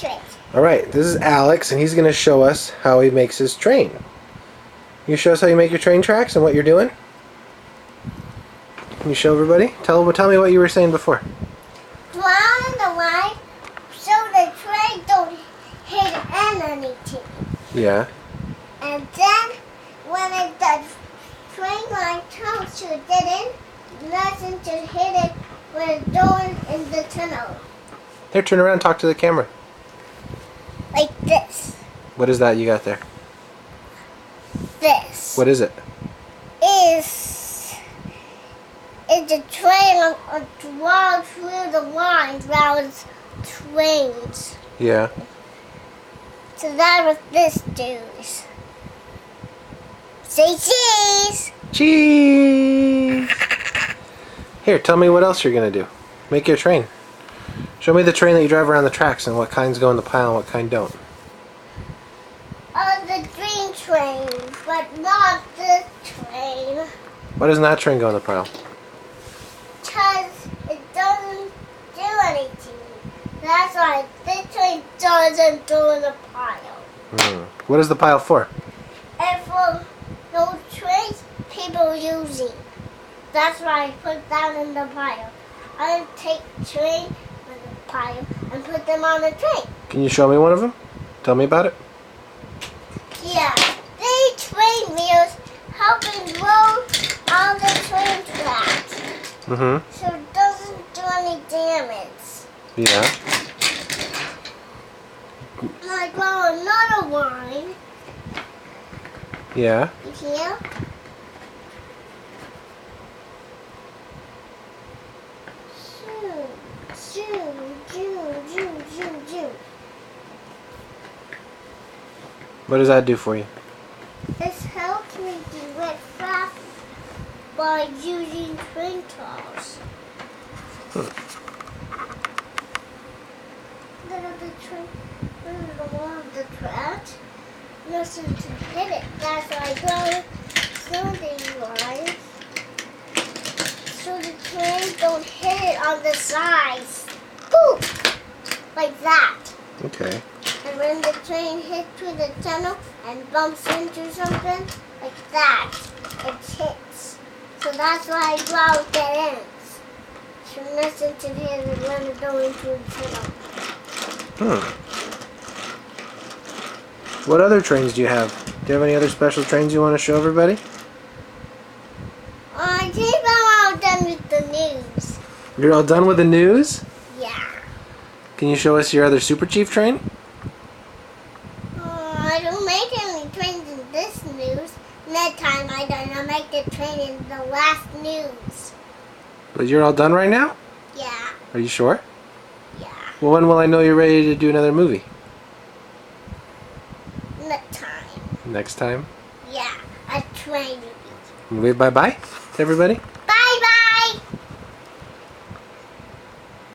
trick. Alright, this is Alex, and he's going to show us how he makes his train. You show us how you make your train tracks and what you're doing? Can you show everybody? Tell me what you were saying before. Draw the line so the train don't hit anything. Yeah. And then when the train line comes to a dead end, nothing to hit it when it's going in the tunnel. Here, turn around and talk to the camera. Like this. What is that you got there? This. What is it? It's a train drawn through the lines around trains. Yeah. So that's what this does. Say cheese! Cheese! Here, tell me what else you're going to do. Make your train. Show me the train that you drive around the tracks and what kinds go in the pile and what kind don't. The green train, but not this train. Why doesn't that train go in the pile? Because it doesn't do anything. That's why this train doesn't go in the pile. What is the pile for? And for those trains people using. That's why I put that in the pile. I take train in the pile and put them on the train. Can you show me one of them? Tell me about it. Yeah, these train wheels help it roll on the train tracks. So it doesn't do any damage. Yeah. Like on another line. Yeah. You hear? Zoom, zoom, zoom, zoom, zoom. What does that do for you? This helps me do it fast by using train cars. Look at the train, along the track. Nothing to hit it. That's why I go through these lines. So the train don't hit it on the sides. Boop! Like that. Okay. And when the train hits through the tunnel and bumps into something, like that, it hits. So that's why I draw dead ends. So nothing to hit it when it goes into the tunnel. What other trains do you have? Do you have any other special trains you want to show everybody? I think I'm all done with the news. You're all done with the news? Yeah. Can you show us your other Super Chief train? I don't make any trains in this news. Next time I don't make the train in the last news. But you're all done right now? Yeah. Are you sure? Yeah. Well, when will I know you're ready to do another movie? Next time. Next time? Yeah. A train movie. Wave bye-bye to everybody?